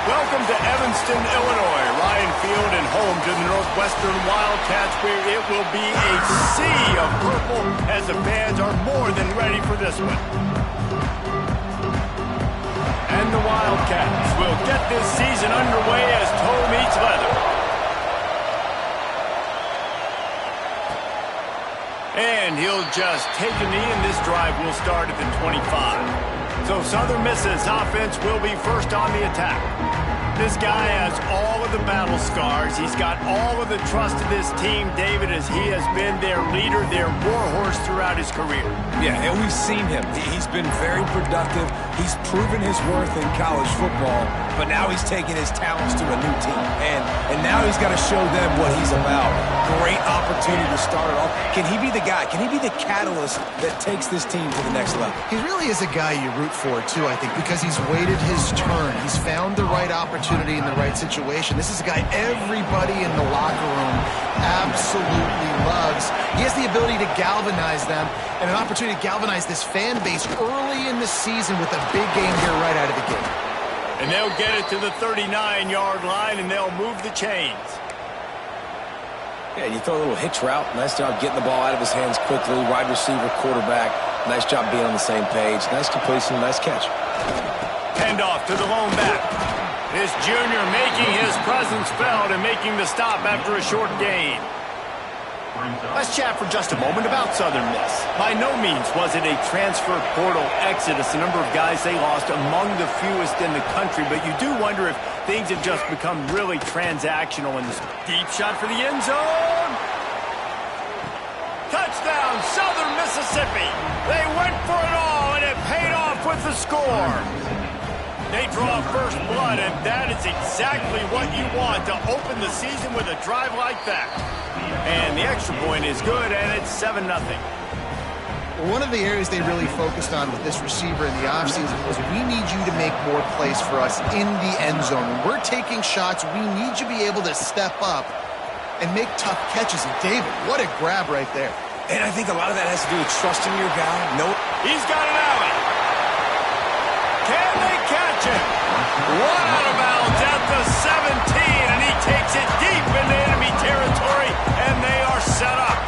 Welcome to Evanston, Illinois, Ryan Field, and home to the Northwestern Wildcats, where it will be a sea of purple as the fans are more than ready for this one. And the Wildcats will get this season underway as toe meets leather. And he'll just take a knee, and this drive will start at the 25. So Southern Miss's offense will be first on the attack. This guy has all of the battle scars. He's got all of the trust of this team, David, as he has been their leader, their warhorse throughout his career. Yeah, and we've seen him. He's been very productive. He's proven his worth in college football, but now he's taking his talents to a new team. And now he's got to show them what he's about. Great opportunity to start it off. Can he be the guy? Can he be the catalyst that takes this team to the next level? He really is a guy you root for, too, I think, because he's waited his turn. He's found the right opportunity in the right situation. This is a guy everybody in the locker room absolutely loves. He has the ability to galvanize them and an opportunity to galvanize this fan base early in the season with a big game here right out of the gate. And they'll get it to the 39-yard line, and they'll move the chains. Yeah, you throw a little hitch route. Nice job getting the ball out of his hands quickly. Wide receiver, quarterback. Nice job being on the same page. Nice completion, nice catch. Handoff to the lone back. This junior making his presence felt and making the stop after a short gain. Let's chat for just a moment about Southern Miss. By no means was it a transfer portal exodus, the number of guys they lost among the fewest in the country, but you do wonder if things have just become really transactional in this deep shot for the end zone. Touchdown, Southern Mississippi. They went for it all, and it paid off with the score. They draw first blood, and that is exactly what you want to open the season with a drive like that. And the extra point is good, and it's 7-0. One of the areas they really focused on with this receiver in the offseason was we need you to make more plays for us in the end zone. When we're taking shots, we need you to be able to step up and make tough catches. And David, what a grab right there. And I think a lot of that has to do with trusting your guy. He's got an alley. Can they catch him? One out of bounds at the 17, and he takes it deep into enemy territory, and they are set up.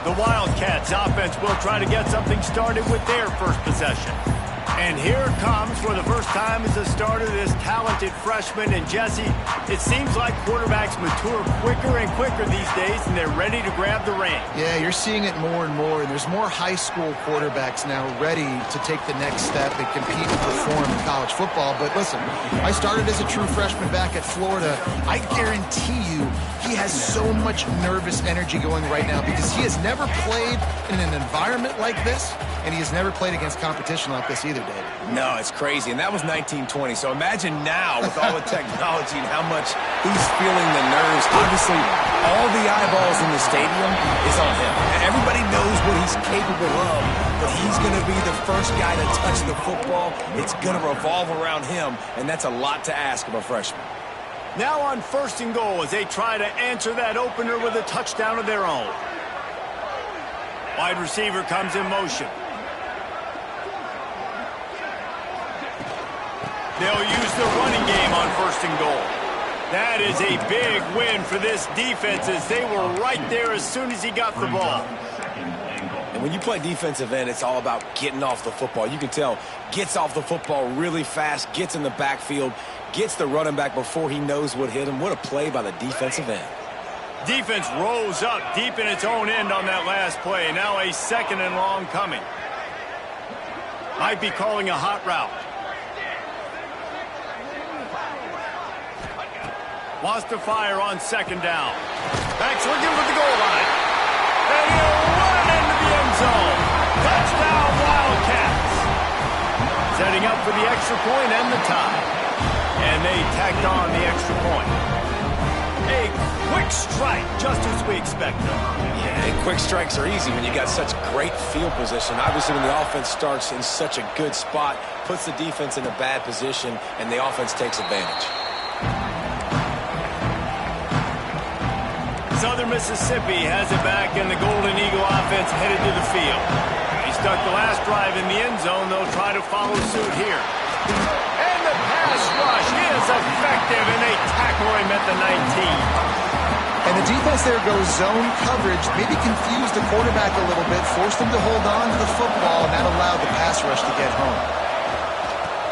The Wildcats offense will try to get something started with their first possession. And here comes, for the first time as a starter, this talented freshman. And Jesse, it seems like quarterbacks mature quicker and quicker these days, and they're ready to grab the reins. Yeah, you're seeing it more and more. And there's more high school quarterbacks now ready to take the next step and compete and perform in college football. But listen, I started as a true freshman back at Florida. I guarantee you he has so much nervous energy going right now because he has never played in an environment like this, and he has never played against competition like this either, David. No, it's crazy. And that was 1920. So imagine now with all the technology and how much he's feeling the nerves. Obviously, all the eyeballs in the stadium is on him. And everybody knows what he's capable of, but he's going to be the first guy to touch the football. It's going to revolve around him, and that's a lot to ask of a freshman. Now on first and goal as they try to answer that opener with a touchdown of their own. Wide receiver comes in motion. They'll use the running game on first and goal. That is a big win for this defense as they were right there as soon as he got the ball. And when you play defensive end, it's all about getting off the football. You can tell, gets off the football really fast, gets in the backfield, gets the running back before he knows what hit him. What a play by the defensive end. Defense rolls up deep in its own end on that last play. Now a second and long coming. Might be calling a hot route. Wants to fire on second down. Backs looking for the goal line. And he'll run into the end zone. Touchdown, Wildcats. Setting up for the extra point and the tie. And they tacked on the extra point. A quick strike, just as we expected. Yeah, and quick strikes are easy when you got such great field position. Obviously, when the offense starts in such a good spot, puts the defense in a bad position, and the offense takes advantage. Southern Mississippi has it back, and the Golden Eagle offense headed to the field. They stuck the last drive in the end zone. They'll try to follow suit here. And the pass rush is effective, and they tackle him at the 19. And the defense there goes zone coverage, maybe confused the quarterback a little bit, forced him to hold on to the football, and that allowed the pass rush to get home.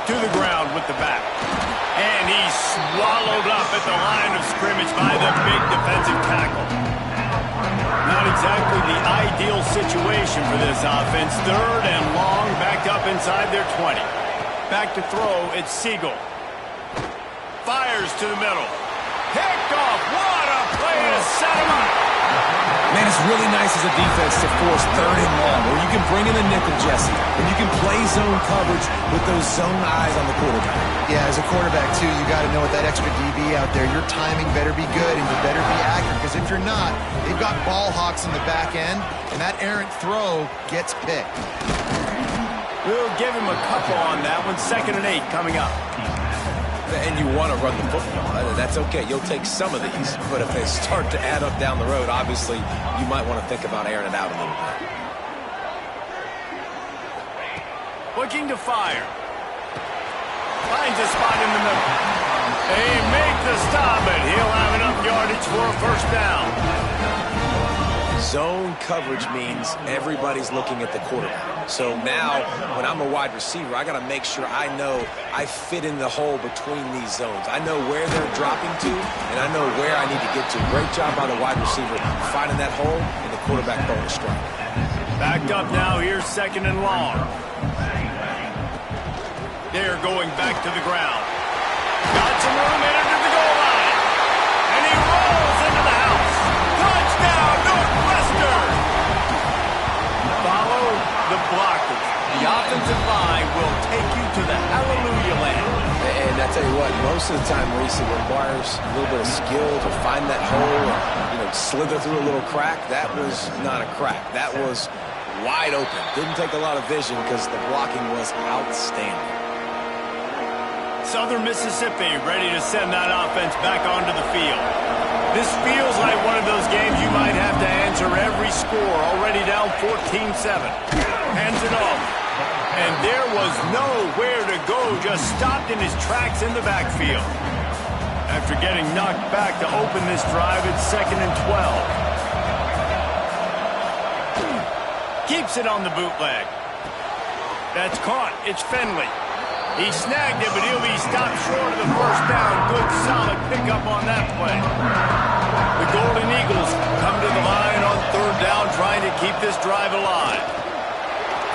To the ground with the back. And he's swallowed up at the line of scrimmage by the big defensive tackle. Not exactly the ideal situation for this offense. Third and long, back up inside their 20. Back to throw, it's Siegel. Fires to the middle. Picked off. What a play to set him up. Man, it's really nice as a defense to force third and long, where you can bring in the nickel, Jesse, and you can play zone coverage with those zone eyes on the quarterback. Yeah, as a quarterback, too, you got to know with that extra DB out there, your timing better be good and you better be accurate, because if you're not, they've got ball hawks in the back end, and that errant throw gets picked. We'll give him a couple on that one. 2nd and 8 coming up. And you want to run the football. That's okay. You'll take some of these. But if they start to add up down the road, obviously, you might want to think about airing it out a little bit. Looking to fire. Finds a spot in the middle. They make the stop, and he'll have enough yardage for a first down. Zone coverage means everybody's looking at the quarterback. So now, when I'm a wide receiver, I got to make sure I know I fit in the hole between these zones. I know where they're dropping to, and I know where I need to get to. Great job by the wide receiver finding that hole in the quarterback bonus strike. Backed up now, here's 2nd and long. They're going back to the ground. Got some room in into the goal line. And he rolls into the house. Touchdown, Northwestern! Follow the blockers. The offensive line will take you to the hallelujah land. And I tell you what, most of the time, Reese, it requires a little bit of skill to find that hole and, slither through a little crack. That was not a crack. That was wide open. Didn't take a lot of vision because the blocking was outstanding. Southern Mississippi ready to send that offense back onto the field. This feels like one of those games you might have to answer every score. Already down 14-7. Hands it off. And there was nowhere to go. Just stopped in his tracks in the backfield. After getting knocked back to open this drive, it's 2nd and 12. Keeps it on the bootleg. That's caught. It's Finley. He snagged it, but he'll be stopped short of the first down. Good, solid pickup on that play. The Golden Eagles come to the line on 3rd down, trying to keep this drive alive.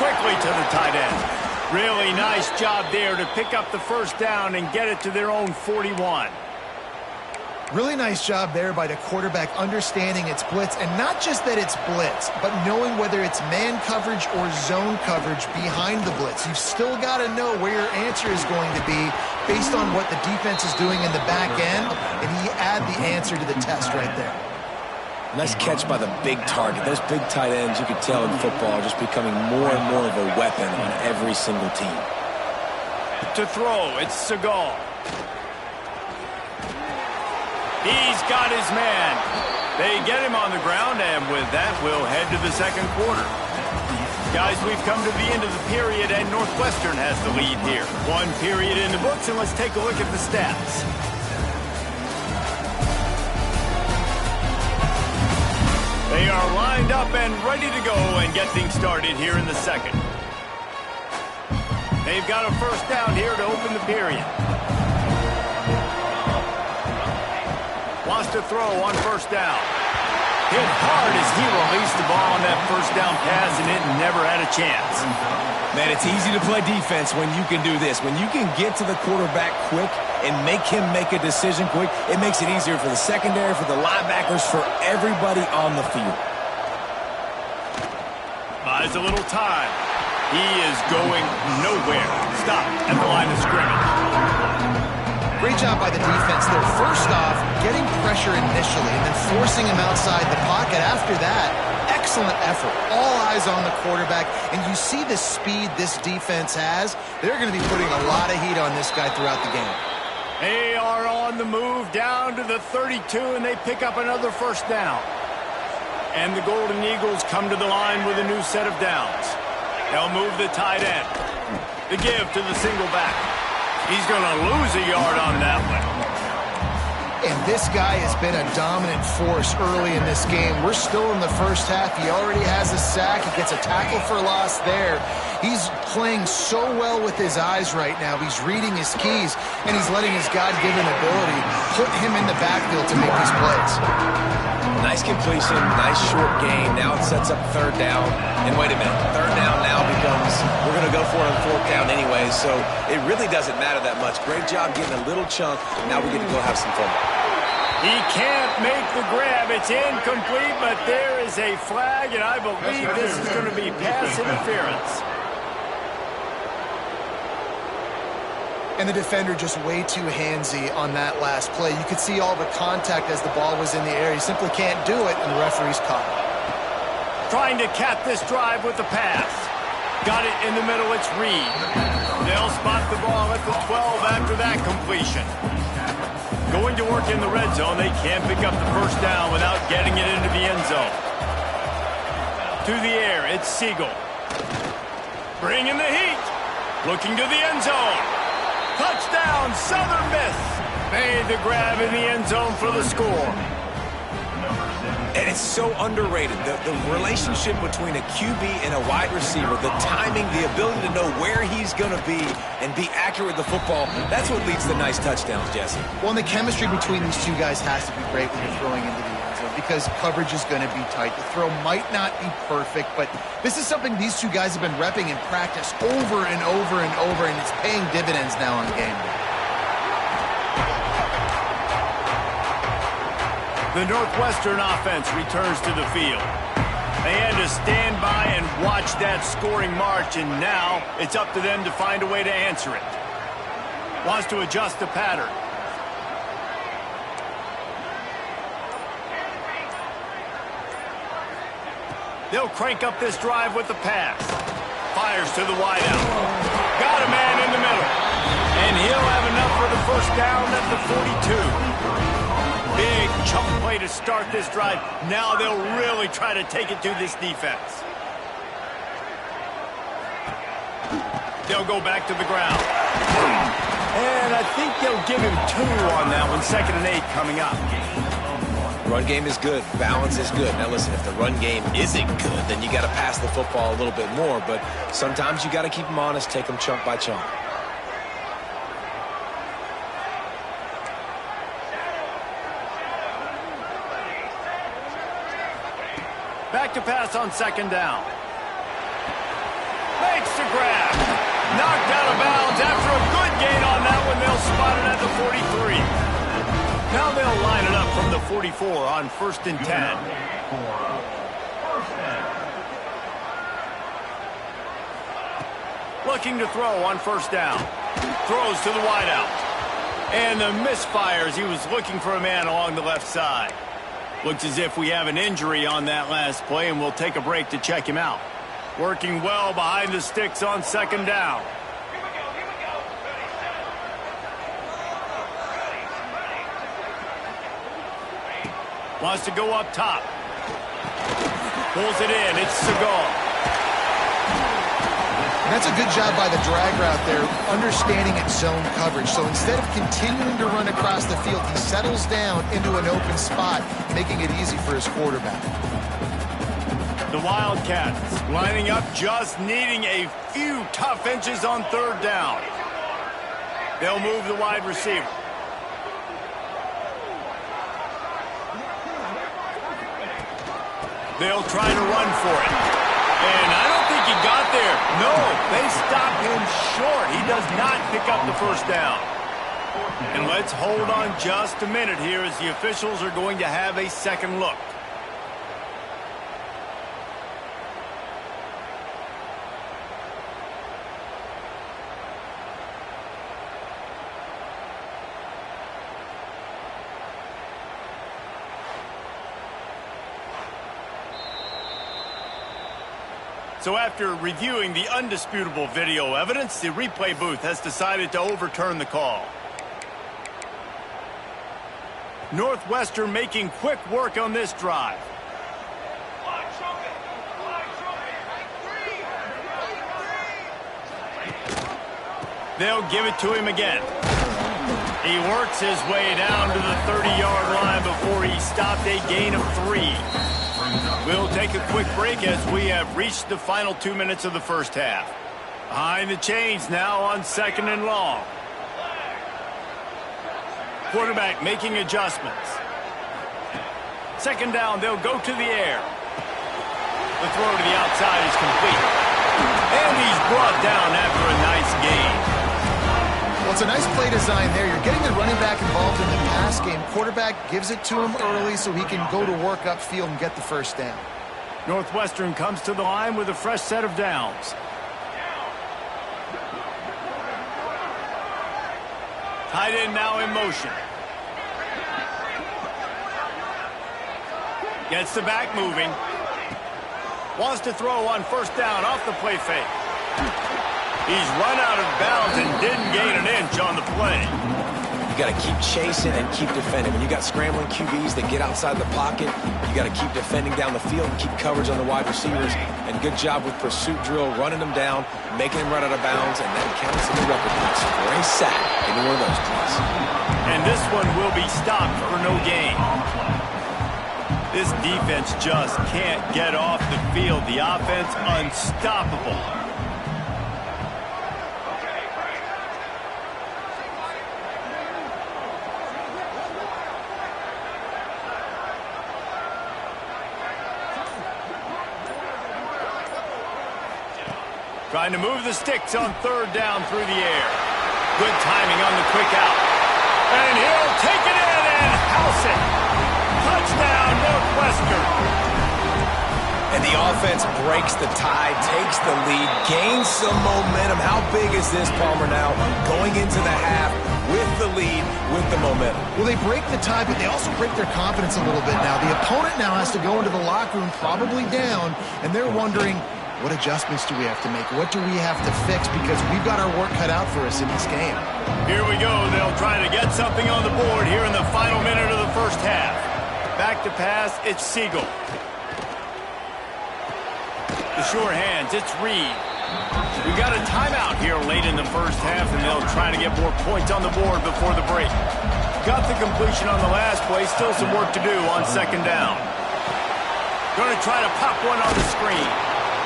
Quickly to the tight end. Really nice job there to pick up the first down and get it to their own 41. Really nice job there by the quarterback understanding it's blitz, and not just that it's blitz, but knowing whether it's man coverage or zone coverage behind the blitz. You've still got to know where your answer is going to be based on what the defense is doing in the back end, and he add the answer to the test right there. Nice catch by the big target. Those big tight ends, you could tell in football, are just becoming more and more of a weapon on every single team. To throw, it's Segal. He's got his man. They get him on the ground, and with that, we'll head to the 2nd quarter. Guys, we've come to the end of the period, and Northwestern has the lead here. 1 period in the books, and let's take a look at the stats. They are lined up and ready to go and get things started here in the 2nd. They've got a first down here to open the period. Wants to throw on first down. Hit hard as he released the ball on that first down pass, and it never had a chance. Man, it's easy to play defense when you can do this. When you can get to the quarterback quick and make him make a decision quick, it makes it easier for the secondary, for the linebackers, for everybody on the field. Buys a little time. He is going nowhere. Stop at the line of scrimmage. Great job by the defense there. First off, getting pressure initially and then forcing him outside the pocket. After that, excellent effort. All eyes on the quarterback. And you see the speed this defense has. They're going to be putting a lot of heat on this guy throughout the game. They are on the move down to the 32, and they pick up another first down. And the Golden Eagles come to the line with a new set of downs. They'll move the tight end. The give to the single back. He's going to lose a yard on that one. And this guy has been a dominant force early in this game. We're still in the first half. He already has a sack. He gets a tackle for loss there. He's playing so well with his eyes right now. He's reading his keys, and he's letting his God-given ability put him in the backfield to make these plays. Nice completion, nice short game. Now it sets up third down. And wait a minute, third down now becomes, we're going to go for it on fourth down anyway, so it really doesn't matter that much. Great job getting a little chunk. Now we get to go have some fun. He can't make the grab. It's incomplete, but there is a flag, and I believe this is going to be pass interference. And the defender just way too handsy on that last play. You could see all the contact as the ball was in the air. He simply can't do it, and the referee's caught it. Trying to cap this drive with the pass. Got it in the middle. It's Reed. They'll spot the ball at the 12 after that completion. Going to work in the red zone. They can't pick up the first down without getting it into the end zone. To the air, it's Siegel. Bringing the heat. Looking to the end zone. Touchdown, Southern Miss. Made the grab in the end zone for the score. And it's so underrated. The relationship between a QB and a wide receiver, the timing, the ability to know where he's going to be and be accurate with the football, that's what leads to nice touchdowns, Jesse. Well, and the chemistry between these two guys has to be great when you're throwing into the end zone because coverage is going to be tight. The throw might not be perfect, but this is something these two guys have been repping in practice over and over and over, and it's paying dividends now on game day. The Northwestern offense returns to the field. They had to stand by and watch that scoring march, and now it's up to them to find a way to answer it. Wants to adjust the pattern. They'll crank up this drive with the pass. Fires to the wideout. Got a man in the middle. And he'll have enough for the first down at the 42. Big chunk play to start this drive. Now they'll really try to take it to this defense. They'll go back to the ground. And I think they'll give him 2 on that one. 2nd and 8 coming up. Run game is good. Balance is good. Now listen, if the run game isn't good, then you got to pass the football a little bit more. But sometimes you got to keep them honest, take them chunk by chunk. Back to pass on 2nd down. Makes the grab. Knocked out of bounds after a good gain on that one. They'll spot it at the 43. Now they'll line it up from the 44 on 1st and 10. Looking to throw on 1st down. Throws to the wideout. And the misfires. He was looking for a man along the left side. Looks as if we have an injury on that last play, and we'll take a break to check him out. Working well behind the sticks on 2nd down. Wants to go up top. Pulls it in. It's Segal. And that's a good job by the drag route there, understanding its zone coverage. So instead of continuing to run across the field, he settles down into an open spot, making it easy for his quarterback. The Wildcats lining up, just needing a few tough inches on 3rd down. They'll move the wide receiver. They'll try to run for it. And I don't think he got there. No, they stopped him short. He does not pick up the first down. And let's hold on just a minute here as the officials are going to have a second look. So after reviewing the undisputable video evidence, the replay booth has decided to overturn the call. Northwestern making quick work on this drive. They'll give it to him again. He works his way down to the 30-yard line before he stopped, a gain of 3. We'll take a quick break as we have reached the final 2 minutes of the first half. Behind the chains now on 2nd and long. Quarterback making adjustments. 2nd down, they'll go to the air. The throw to the outside is complete. And he's brought down after a nice gain. Well, it's a nice play design there. You're getting the running back involved in the pass game. Quarterback gives it to him early so he can go to work upfield and get the first down. Northwestern comes to the line with a fresh set of downs. Tight end now in motion. Gets the back moving. Wants to throw on 1st down off the play fake. He's run out of bounds and didn't gain an inch on the play. You got to keep chasing and keep defending. When you got scrambling QBs that get outside the pocket, you got to keep defending down the field and keep coverage on the wide receivers. And good job with pursuit drill, running them down, making them run out of bounds, and that counts in the record books for a sack. Give me one of those, please. And this one will be stopped for no gain. This defense just can't get off the field. The offense unstoppable. Trying to move the sticks on 3rd down through the air. Good timing on the quick out. And he'll take it in and house it. Touchdown, Northwestern. And the offense breaks the tie, takes the lead, gains some momentum. How big is this, Palmer, now? Going into the half with the lead, with the momentum. Well, they break the tie, but they also break their confidence a little bit now. The opponent now has to go into the locker room probably down, and they're wondering, what adjustments do we have to make? What do we have to fix? Because we've got our work cut out for us in this game. Here we go. They'll try to get something on the board here in the final minute of the first half. Back to pass, it's Siegel. The sure hands, it's Reed. We got a timeout here late in the first half, and they'll try to get more points on the board before the break. Got the completion on the last play. Still some work to do on 2nd down. Going to try to pop one on the screen.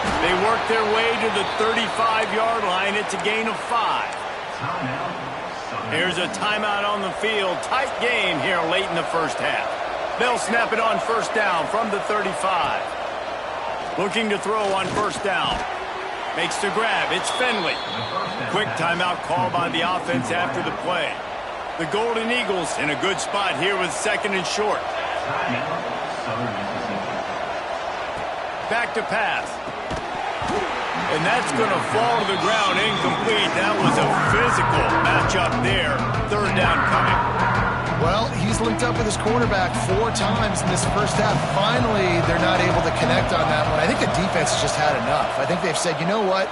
They work their way to the 35-yard line. It's a gain of 5. Here's a timeout on the field. Tight game here late in the first half. They'll snap it on 1st down from the 35. Looking to throw on 1st down. Makes the grab. It's Finley. Quick timeout call by the offense after the play. The Golden Eagles in a good spot here with 2nd and short. Back to pass. And that's going to fall to the ground incomplete. That was a physical matchup there. 3rd down coming. Well, he's linked up with his quarterback 4 times in this first half. Finally, they're not able to connect on that one. I think the defense has just had enough. I think they've said, you know what?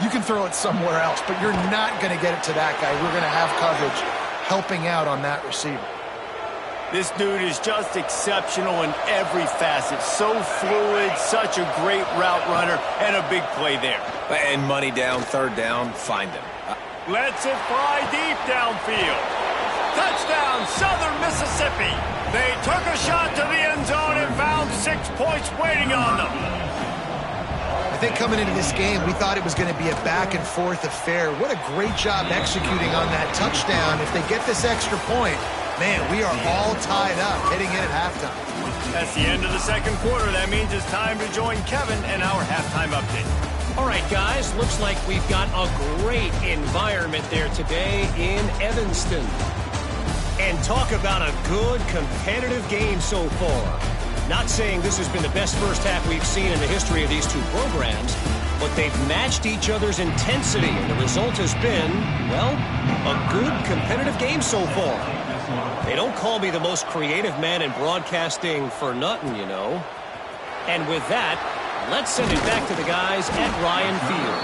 You can throw it somewhere else, but you're not going to get it to that guy. We're going to have coverage helping out on that receiver. This dude is just exceptional in every facet. So fluid, such a great route runner, and a big play there. And money down, 3rd down, find him. Lets it fly deep downfield. Touchdown, Southern Mississippi. They took a shot to the end zone and found 6 points waiting on them. I think coming into this game, we thought it was going to be a back-and-forth affair. What a great job executing on that touchdown. If they get this extra point, man, we are all tied up heading in at halftime. That's the end of the 2nd quarter. That means it's time to join Kevin and our halftime update. All right, guys, looks like we've got a great environment there today in Evanston. And talk about a good competitive game so far. Not saying this has been the best first half we've seen in the history of these two programs, but they've matched each other's intensity, and the result has been, well, a good competitive game so far. They don't call me the most creative man in broadcasting for nothing, you know. And with that, let's send it back to the guys at Ryan Field.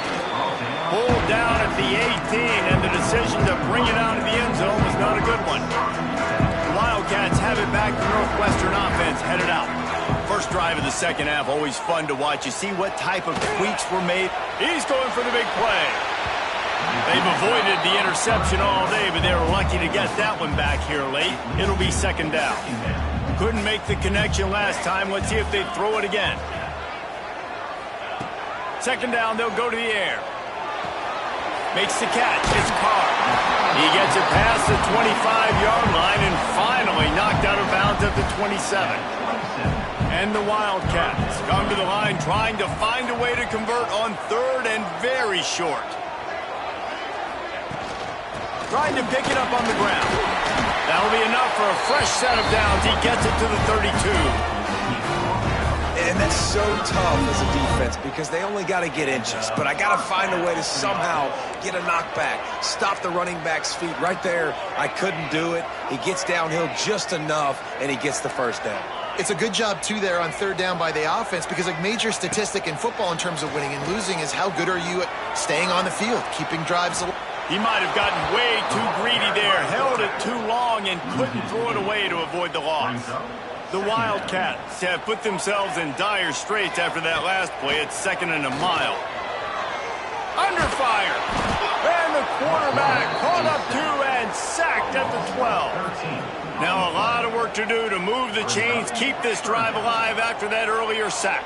Pulled down at the 18, and the decision to bring it out of the end zone was not a good one. The Wildcats have it back. The Northwestern offense headed out. First drive of the 2nd half, always fun to watch. You see what type of tweaks were made. He's going for the big play. They've avoided the interception all day, but they were lucky to get that one back here late. It'll be second down. Couldn't make the connection last time. Let's see if they throw it again. Second down, they'll go to the air. Makes the catch. It's Carr. He gets it past the 25-yard line and finally knocked out of bounds at the 27. And the Wildcats come to the line trying to find a way to convert on third and very short. Trying to pick it up on the ground. That'll be enough for a fresh set of downs. He gets it to the 32. And that's so tough as a defense because they only got to get inches. But I got to find a way to somehow get a knockback, stop the running back's feet right there. I couldn't do it. He gets downhill just enough, and he gets the first down. It's a good job, too, there on third down by the offense because a major statistic in football in terms of winning and losing is how good are you at staying on the field, keeping drives alive. He might have gotten way too greedy there, held it too long, and couldn't throw it away to avoid the loss. The Wildcats have put themselves in dire straits after that last play. It's second and a mile. Under fire. And the quarterback caught up to and sacked at the 12. Now a lot of work to do to move the chains, keep this drive alive after that earlier sack.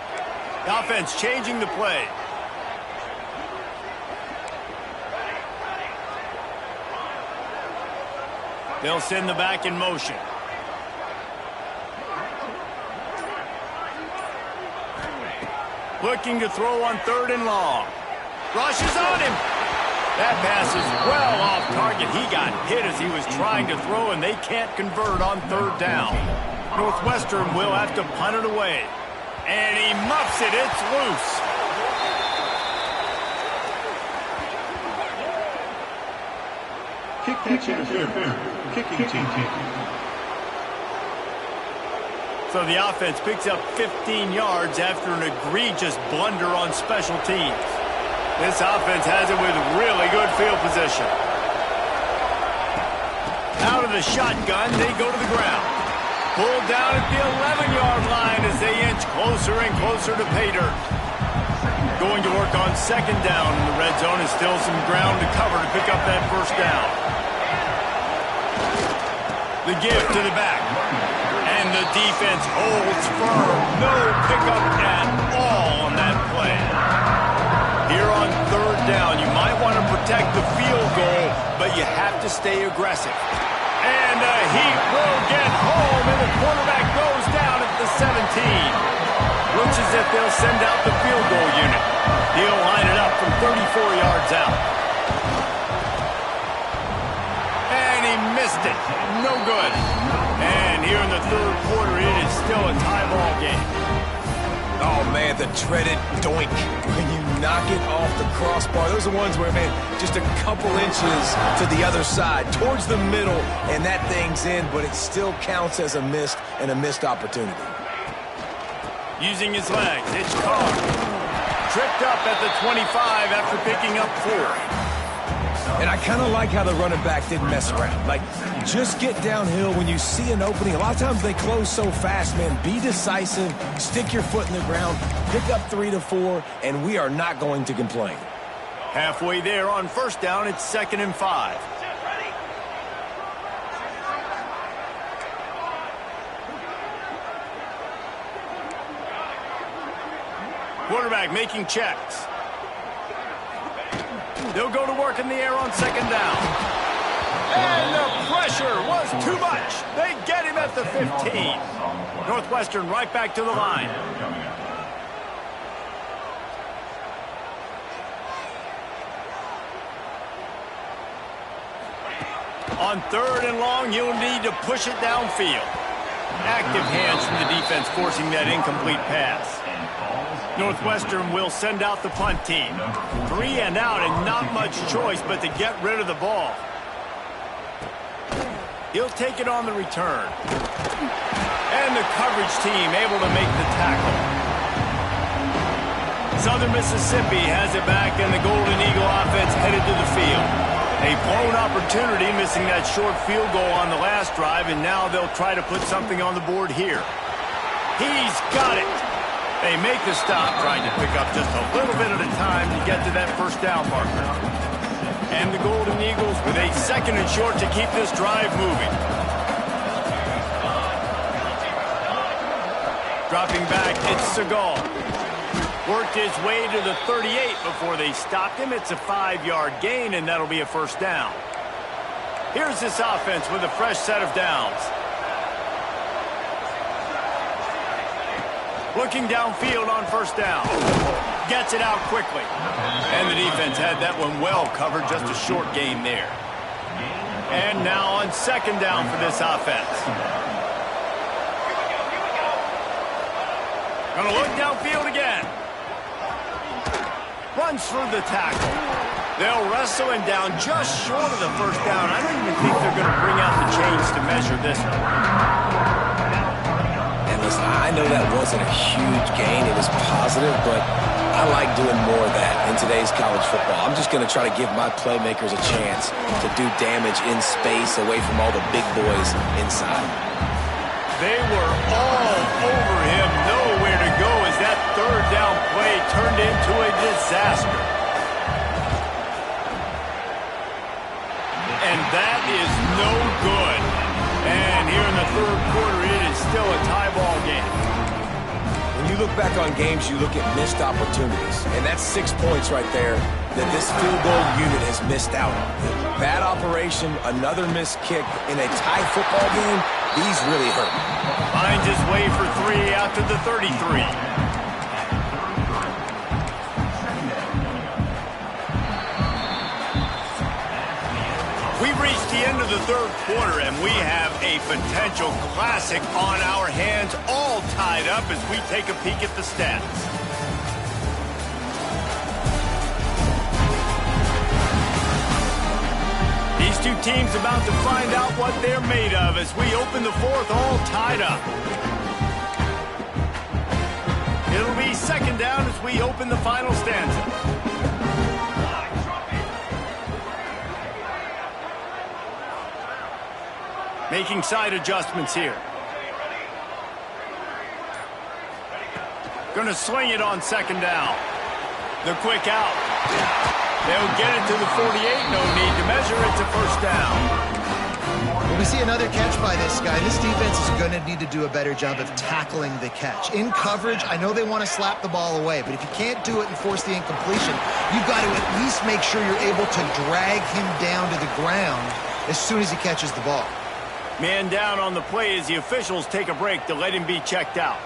The offense changing the play. They'll send the back in motion. Looking to throw on third and long. Rushes on him. That pass is well off target. He got hit as he was trying to throw, and they can't convert on third down. Northwestern will have to punt it away. And he muffs it. It's loose. Kick catch interference. Kicking team. So the offense picks up 15 yards after an egregious blunder on special teams. This offense has it with really good field position. Out of the shotgun, they go to the ground. Pulled down at the 11-yard line as they inch closer and closer to pay dirt. Going to work on second down in the red zone. Is still some ground to cover to pick up that first down. The give to the back. And the defense holds firm. No pickup at all on that play. Here on third down, you might want to protect the field goal, but you have to stay aggressive. And the Heat will get home, and the quarterback goes down at the 17. Looks as if they'll send out the field goal unit. He'll line it up from 34 yards out. And he missed it. No good. And here in the third quarter, it is still a tie ball game. Oh, man, the dreaded doink. When you knock it off the crossbar, those are ones where, man, just a couple inches to the other side, towards the middle, and that thing's in, but it still counts as a missed opportunity. Using his legs, it's Carr. Tripped up at the 25 after picking up 4. And I kind of like how the running back didn't mess around. Like, just get downhill when you see an opening. A lot of times they close so fast, man. Be decisive, stick your foot in the ground, pick up 3 to 4, and we are not going to complain. Halfway there on first down, it's second and 5. Quarterback making checks. They'll go to work in the air on second down. And the pressure was too much. They get him at the 15. Northwestern right back to the line. On third and long, you'll need to push it downfield. Active hands from the defense forcing that incomplete pass. Northwestern will send out the punt team. 3 and out and not much choice but to get rid of the ball. He'll take it on the return. And the coverage team able to make the tackle. Southern Mississippi has it back and the Golden Eagle offense headed to the field. A blown opportunity, missing that short field goal on the last drive, and now they'll try to put something on the board here. He's got it. They make the stop, trying to pick up just a little bit at a time to get to that first down marker. And the Golden Eagles with a 2nd and short to keep this drive moving. Dropping back, it's Segal. Worked his way to the 38 before they stopped him. It's a 5-yard gain, and that'll be a first down. Here's this offense with a fresh set of downs. Looking downfield on first down. Gets it out quickly. And the defense had that one well covered, just a short gain there. And now on 2nd down for this offense. Gonna look downfield again. Runs through the tackle. They'll wrestle him down just short of the first down. I don't even think they're gonna bring out the chains to measure this one. And listen, I know that wasn't a huge gain. It was positive, but I like doing more of that in today's college football. I'm just going to try to give my playmakers a chance to do damage in space away from all the big boys inside. They were all over him, nowhere to go as that 3rd down play turned into a disaster. And that is no good. And here in the 3rd quarter, it is still a tie ball game. When you look back on games, you look at missed opportunities. And that's 6 points right there that this field goal unit has missed out on. Bad operation, another missed kick in a tie football game, these really hurt. Finds his way for 3 out to the 33. We've reached the end of the 3rd quarter, and we have a potential classic on our hands, all tied up as we take a peek at the stats. These two teams about to find out what they're made of as we open the 4th, all tied up. It'll be 2nd down as we open the final stanza. Making side adjustments here. Going to swing it on 2nd down. The quick out. They'll get it to the 48. No need to measure. It's a first down. Well, we see another catch by this guy. This defense is going to need to do a better job of tackling the catch. In coverage, I know they want to slap the ball away, but if you can't do it and force the incompletion, you've got to at least make sure you're able to drag him down to the ground as soon as he catches the ball. Man down on the play as the officials take a break to let him be checked out.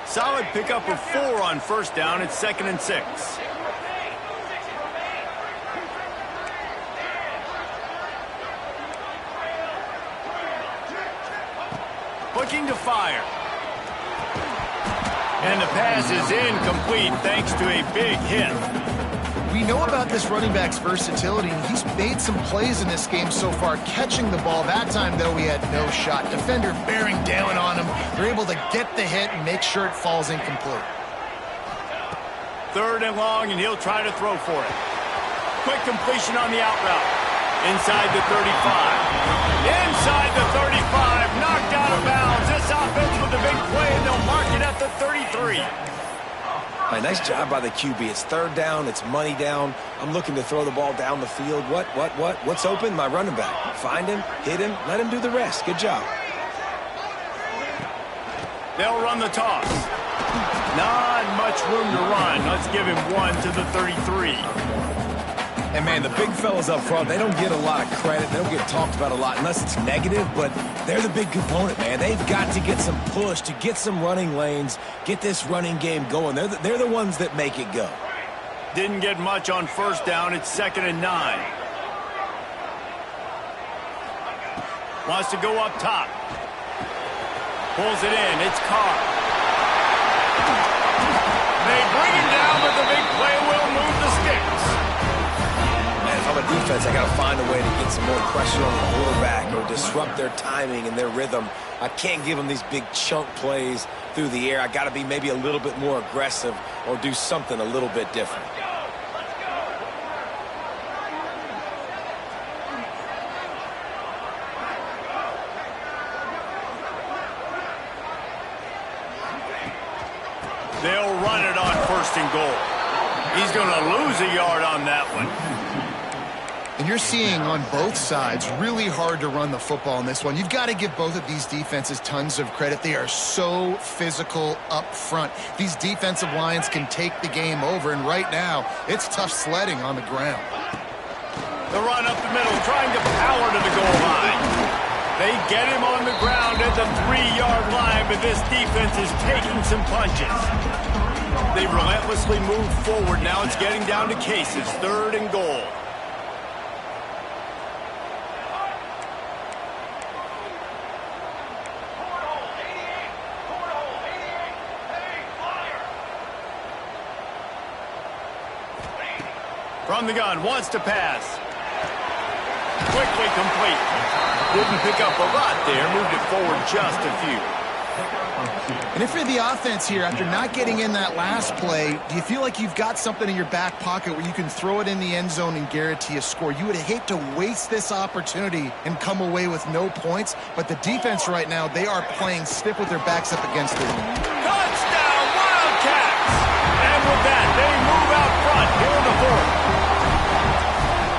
Solid pickup of 4 on first down. It's 2nd and 6. Looking to fire. And the pass is incomplete thanks to a big hit. We know about this running back's versatility, and he's made some plays in this game so far, catching the ball. That time, though, he had no shot. Defender bearing down on him. They're able to get the hit and make sure it falls incomplete. 3rd and long, and he'll try to throw for it. Quick completion on the out route. Inside the 35. Inside the 35. Knocked out of bounds. This offense with a big play, and they'll mark it at the 33. Nice job by the QB. It's 3rd down. It's money down. I'm looking to throw the ball down the field. What's open? My running back. Find him, hit him, let him do the rest. Good job. They'll run the toss. Not much room to run. Let's give him 1 to the 33. And, man, the big fellas up front, they don't get a lot of credit. They don't get talked about a lot unless it's negative, but they're the big component, man. They've got to get some push to get some running lanes, get this running game going. They're the ones that make it go. Didn't get much on first down. It's 2nd and 9. Wants to go up top. Pulls it in. It's Carr. They bring him down, but the big play will move the sticks. If I'm a defense, I got to find a way to get some more pressure on the quarterback or disrupt their timing and their rhythm. I can't give them these big chunk plays through the air. I got to be maybe a little bit more aggressive or do something a little bit different. They'll run it on 1st and goal. He's going to lose a yard on that one. And you're seeing on both sides really hard to run the football in this one. You've got to give both of these defenses tons of credit. They are so physical up front. These defensive lines can take the game over, and right now, it's tough sledding on the ground. The run up the middle, trying to power to the goal line. They get him on the ground at the 3-yard line, but this defense is taking some punches. They relentlessly move forward. Now it's getting down to cases. 3rd and goal. From the gun, wants to pass. Quickly complete. Didn't pick up a lot there, moved it forward just a few. And if you're the offense here, after not getting in that last play, do you feel like you've got something in your back pocket where you can throw it in the end zone and guarantee a score? You would hate to waste this opportunity and come away with no points, but the defense right now, they are playing stiff with their backs up against the wall. Touchdown, Wildcats! And with that, they move out front here in the 4th.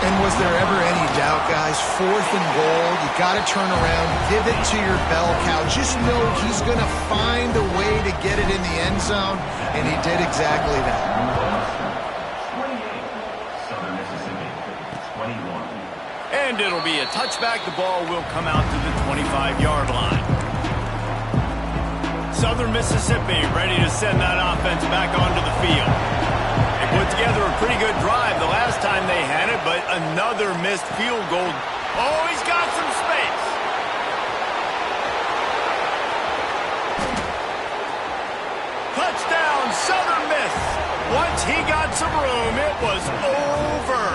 And was there ever any doubt, guys? 4th and goal, you got to turn around, give it to your bell cow. Just know he's going to find a way to get it in the end zone, and he did exactly that. 28, Southern Mississippi, 21. And it'll be a touchback. The ball will come out to the 25-yard line. Southern Mississippi ready to send that offense back onto the field. Put together a pretty good drive the last time they had it, but another missed field goal. Oh, he's got some space. Touchdown, Southern Miss. Once he got some room, it was over.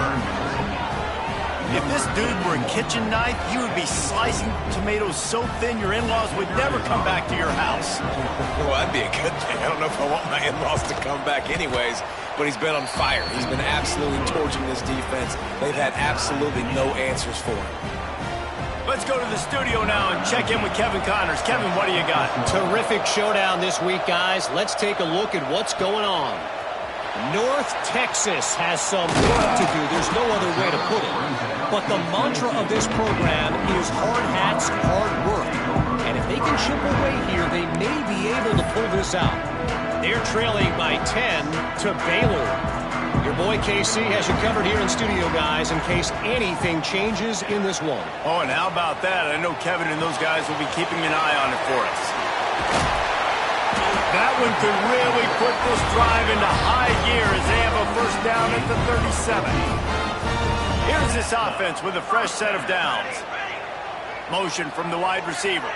If this dude were a kitchen knife, you would be slicing tomatoes so thin your in-laws would never come back to your house. Well, that'd be a good thing. I don't know if I want my in-laws to come back anyways, but he's been on fire. He's been absolutely torching this defense. They've had absolutely no answers for him. Let's go to the studio now and check in with Kevin Connors. Kevin, what do you got? Terrific showdown this week, guys. Let's take a look at what's going on. North Texas has some work to do. There's no other way to put it. But the mantra of this program is hard hats, hard work. And if they can chip away here, they may be able to pull this out. They're trailing by 10 to Baylor. Your boy KC has you covered here in studio, guys, in case anything changes in this one. Oh, and how about that? I know Kevin and those guys will be keeping an eye on it for us. That one could really put this drive into high gear as they have a first down at the 37. Here's this offense with a fresh set of downs. Motion from the wide receiver.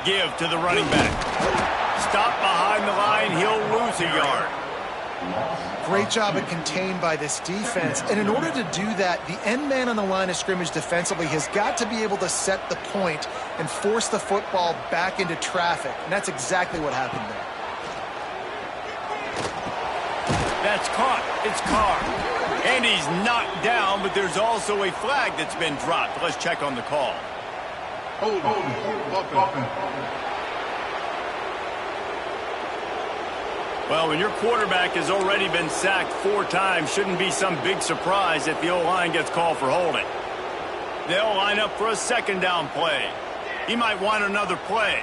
Give to the running back. Stop behind the line, he'll lose a yard. Great job at contained by this defense. And in order to do that, the end man on the line of scrimmage defensively has got to be able to set the point and force the football back into traffic. And that's exactly what happened there. That's caught. It's Carr. And he's knocked down, but there's also a flag that's been dropped. Let's check on the call. Hold on. Well, when your quarterback has already been sacked 4 times, shouldn't be some big surprise if the O-line gets called for holding. They'll line up for a second down play. He might want another play.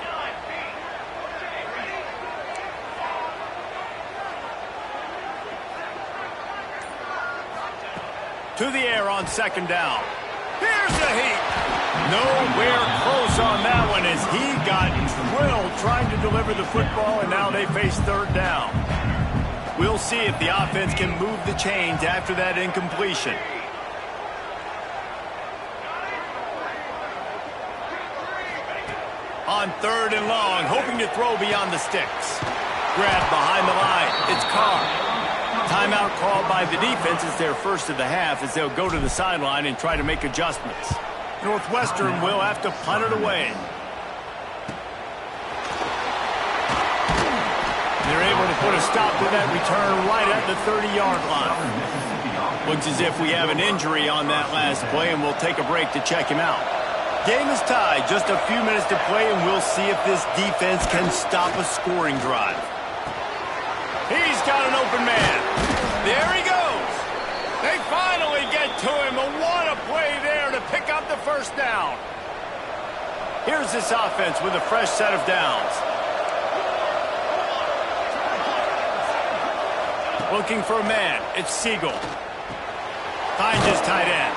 To the air on second down. Here's the heat. Nowhere close on that one as he got drilled trying to deliver the football, and now they face third down. We'll see if the offense can move the chains after that incompletion. On third and long, hoping to throw beyond the sticks. Grabbed behind the line. It's Carr. Timeout called by the defense. It's their first of the half as they'll go to the sideline and try to make adjustments. Northwestern will have to punt it away. They're able to put a stop to that return right at the 30-yard line. Looks as if we have an injury on that last play, and we'll take a break to check him out. Game is tied. Just a few minutes to play, and we'll see if this defense can stop a scoring drive. He's got an open man. There he goes. They finally get to him, and what a play there to pick up the first down. Here's this offense with a fresh set of downs. Looking for a man. It's Siegel. Finds his tight end.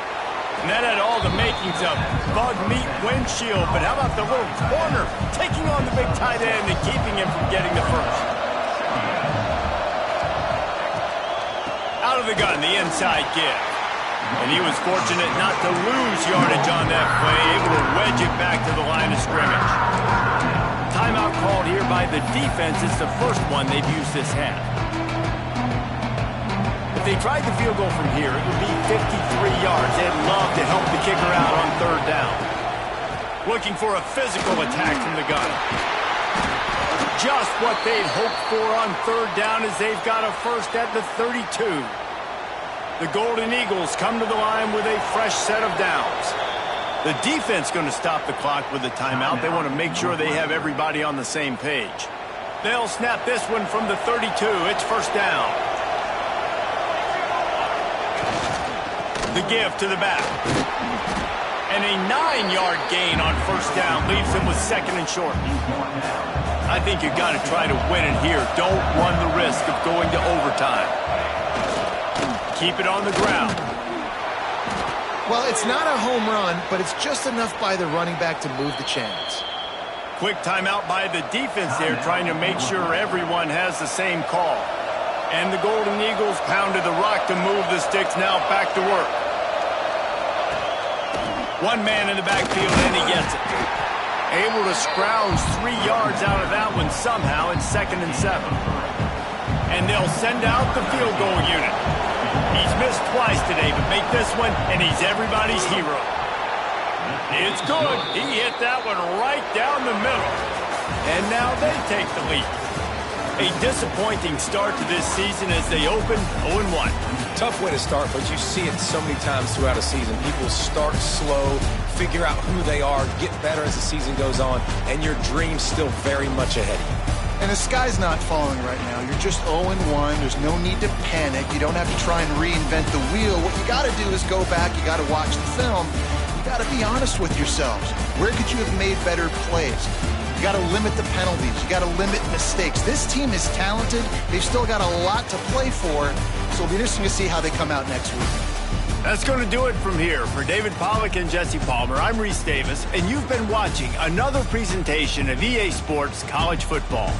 And that had all the makings of bug meat windshield. But how about the little corner taking on the big tight end and keeping him from getting the first? Out of the gun, the inside give. And he was fortunate not to lose yardage on that play, able to wedge it back to the line of scrimmage. Timeout called here by the defense. It's the first one they've used this half. If they tried the field goal from here, it would be 53 yards. They'd love to help the kicker out on third down. Looking for a physical attack from the gun. Just what they'd hoped for on third down as they've got a first at the 32. The Golden Eagles come to the line with a fresh set of downs. The defense going to stop the clock with a timeout. They want to make sure they have everybody on the same page. They'll snap this one from the 32. It's first down. The give to the back. And a 9-yard gain on first down leaves them with second and short. I think you've got to try to win it here. Don't run the risk of going to overtime. Keep it on the ground. Well, it's not a home run, but it's just enough by the running back to move the chains. Quick timeout by the defense there, trying to make sure everyone has the same call. And the Golden Eagles pounded the rock to move the sticks, now back to work. One man in the backfield, and he gets it. Able to scrounge 3 yards out of that one somehow. It's 2nd and 7. And they'll send out the field goal unit. He's missed twice today, but make this one, and he's everybody's hero. It's good. He hit that one right down the middle. And now they take the lead. A disappointing start to this season as they open 0-1. Tough way to start, but you see it so many times throughout a season. People start slow, figure out who they are, get better as the season goes on, and your dream's still very much ahead of you. And the sky's not falling right now. You're just 0-1. There's no need to panic. You don't have to try and reinvent the wheel. What you got to do is go back. You got to watch the film. You got to be honest with yourselves. Where could you have made better plays? You got to limit the penalties. You got to limit mistakes. This team is talented. They've still got a lot to play for. So it'll be interesting to see how they come out next week. That's going to do it from here. For David Pollack and Jesse Palmer, I'm Reese Davis, and you've been watching another presentation of EA Sports College Football.